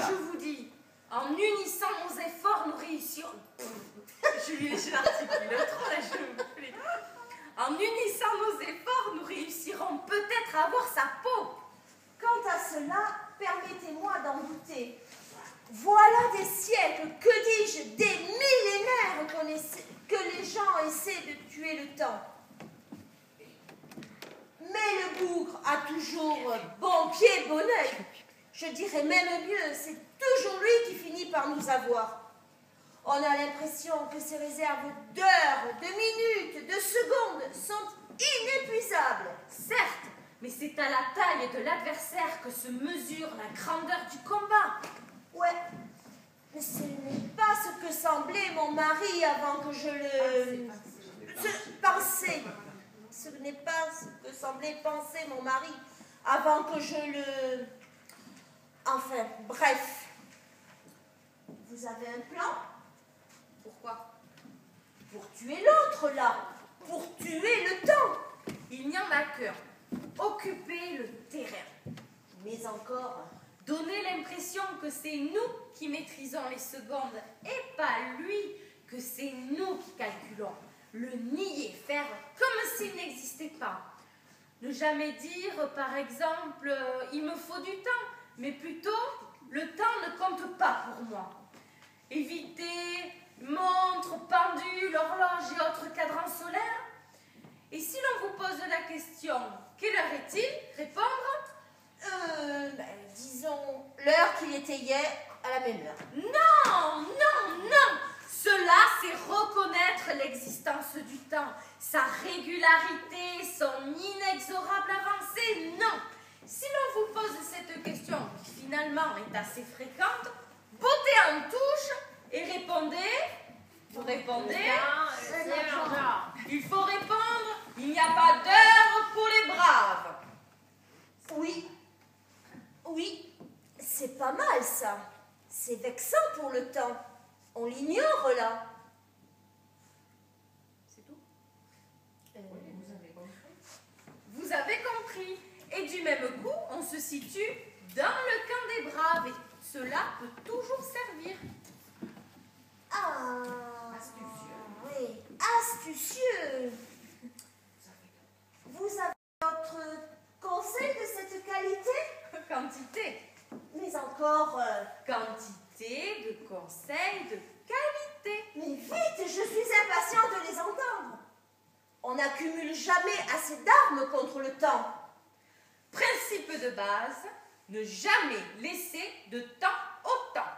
je vous dis, en unissant nos efforts, nous réussirons. Je l'articule trop, là, je me plais. En unissant nos efforts, nous réussirons peut-être à avoir sa peau. Quant à cela, permettez-moi d'en douter. Voilà des siècles, que dis-je, des millénaires que les gens essaient de tuer le temps. Mais le bougre a toujours bon pied, bon oeil. Je dirais même mieux, c'est toujours lui qui finit par nous avoir. On a l'impression que ses réserves d'heures, de minutes, de secondes sont inépuisables. Certes, mais c'est à la taille de l'adversaire que se mesure la grandeur du combat. Ouais, mais ce n'est pas ce que semblait mon mari avant que je le... Ce n'est pas ce que semblait penser mon mari avant que je le... Enfin, bref. Vous avez un plan? Pourquoi? Pour tuer l'autre, là. Pour tuer le temps. Il n'y en a qu'un. Occuper le terrain. Mais encore... Donner l'impression que c'est nous qui maîtrisons les secondes et pas lui, que c'est nous qui calculons. Le nier, faire comme s'il n'existait pas. Ne jamais dire, par exemple, il me faut du temps, mais plutôt, le temps ne compte pas pour moi. Éviter montre, pendule, horloge et autres cadrans solaires. Et si l'on vous pose la question, quelle heure est-il? Répondre disons l'heure qu'il était hier à la même heure. Non, non, non. Cela, c'est reconnaître l'existence du temps, sa régularité, son inexorable avancée. Non. Si l'on vous pose cette question, qui finalement est assez fréquente, bottez en touche et répondez. Vous répondez. Il faut répondre. Il n'y a pas d'heure pour les braves. Oui. Oui, c'est pas mal ça. C'est vexant pour le temps. On l'ignore là. C'est tout? Vous avez compris. Vous avez compris. Et du même coup, on se situe dans le camp des braves. Et cela peut toujours servir. Ah, astucieux. Oui, astucieux. Vous avez d'autres conseils de cette qualité? Quantité. Mais encore... Quantité de conseils de qualité. Mais vite, je suis impatient de les entendre. On n'accumule jamais assez d'armes contre le temps. Principe de base, ne jamais laisser de temps au temps.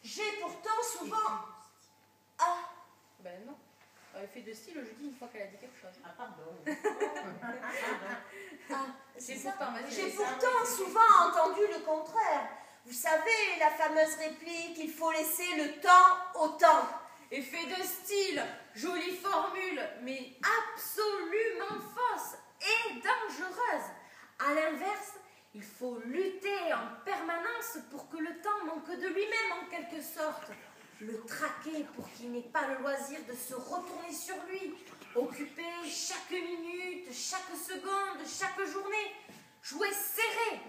J'ai pourtant souvent... Ah. Ben non. Effet de style, je dis une fois qu'elle a dit quelque chose. Ah, pardon. J'ai pourtant souvent entendu le contraire. Vous savez, la fameuse réplique, il faut laisser le temps au temps. Effet de style, jolie formule, mais absolument fausse et dangereuse. À l'inverse, il faut lutter en permanence pour que le temps manque de lui-même en quelque sorte. Le traquer pour qu'il n'ait pas le loisir de se retourner sur lui. Occuper chaque minute, chaque seconde, chaque journée. Jouer serré.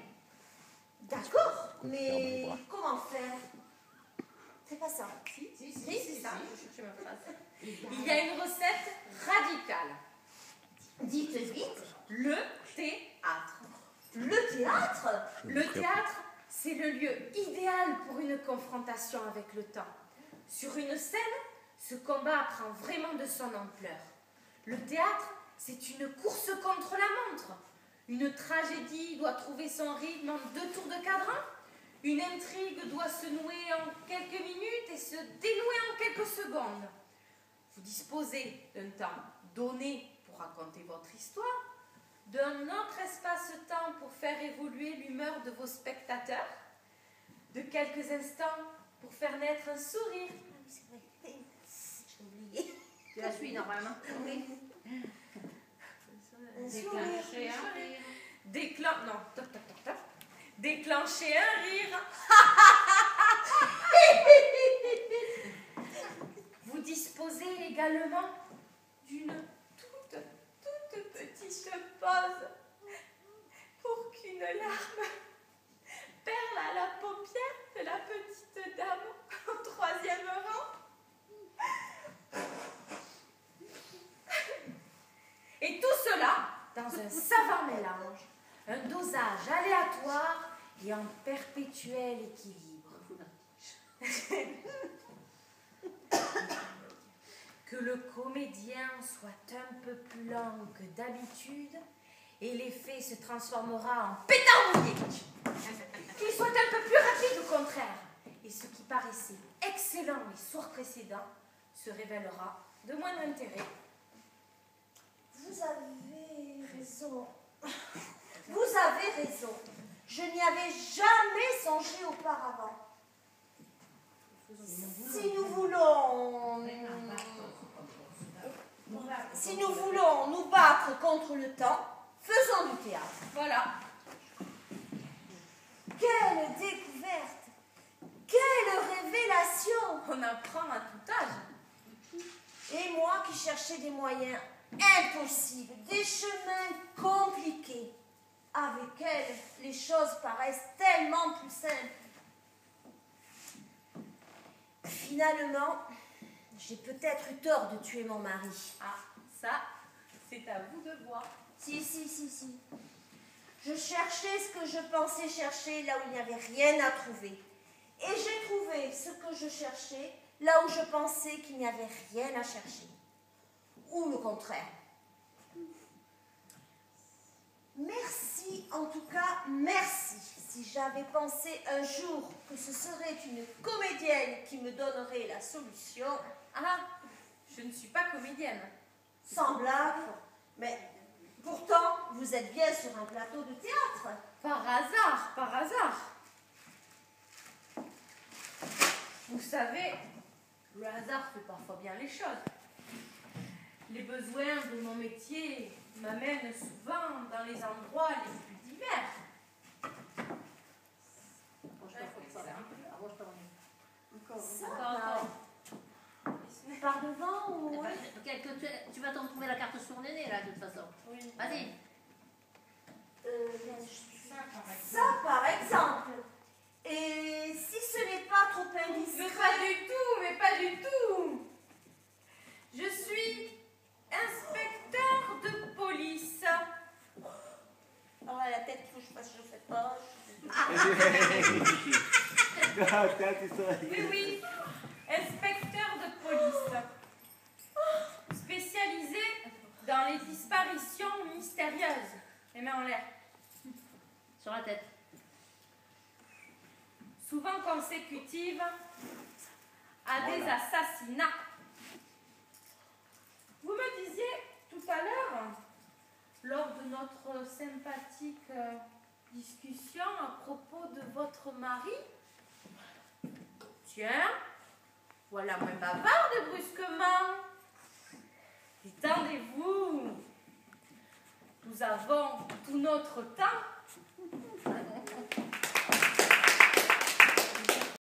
D'accord, mais comment faire? C'est pas ça. Si, c'est ça. Je cherchais ma phrase. Il y a une recette radicale. Dites vite. Le théâtre. Le théâtre? Le théâtre, c'est le lieu idéal pour une confrontation avec le temps. Sur une scène, ce combat prend vraiment de son ampleur. Le théâtre, c'est une course contre la montre. Une tragédie doit trouver son rythme en 2 tours de cadran. Une intrigue doit se nouer en quelques minutes et se dénouer en quelques secondes. Vous disposez d'un temps donné pour raconter votre histoire, d'un autre espace-temps pour faire évoluer l'humeur de vos spectateurs, de quelques instants pour faire naître un sourire. C'est vrai, j'ai oublié. Tu la suis normalement. Oui. Déclencher un rire. Non, top, top, top, top. Déclencher un rire. Vous disposez également d'une toute petite pause pour qu'une larme perle à la paupière de la petite dame au troisième rang. Et tout cela dans un savant mélange, un dosage aléatoire et en perpétuel équilibre. Que le comédien soit un peu plus lent que d'habitude et l'effet se transformera en pétard mouillé. Qu'il soit un peu plus rapide au contraire et ce qui paraissait excellent les soirs précédents se révélera de moindre intérêt. Vous avez raison. Vous avez raison. Je n'y avais jamais songé auparavant. Si nous voulons nous battre contre le temps, faisons du théâtre. Voilà. Quelle découverte! Quelle révélation! On apprend à tout âge. Et moi qui cherchais des moyens impossibles, des chemins compliqués, avec elle, les choses paraissent tellement plus simples. Finalement, j'ai peut-être eu tort de tuer mon mari. Ah, ça, c'est à vous de voir. Si. Je cherchais ce que je pensais chercher là où il n'y avait rien à trouver. Et j'ai trouvé ce que je cherchais là où je pensais qu'il n'y avait rien à chercher. Ou le contraire. Merci, en tout cas, merci. Si j'avais pensé un jour que ce serait une comédienne qui me donnerait la solution... Ah, je ne suis pas comédienne. Sans blague, mais pourtant, vous êtes bien sur un plateau de théâtre. Par hasard, par hasard. Vous savez, le hasard fait parfois bien les choses. Les besoins de mon métier m'amènent souvent dans les endroits les plus divers. Ça, par devant ou... Tu vas t'en trouver la carte sur le nez, là, de toute façon. Oui. Vas-y. Ça, par exemple. Et si ce n'est pas trop indiscret... Mais pas du tout. Je suis inspecteur de police. Oh, la tête que je fasse, je ne fais pas. Oui. Inspecteur de police. Spécialisé dans les disparitions mystérieuses. Les mains en l'air. Sur la tête. Souvent consécutives à des assassinats. Vous me disiez tout à l'heure, lors de notre sympathique discussion à propos de votre mari, tiens, voilà moins bavarde brusquement. Détendez-vous. Nous avons tout notre temps.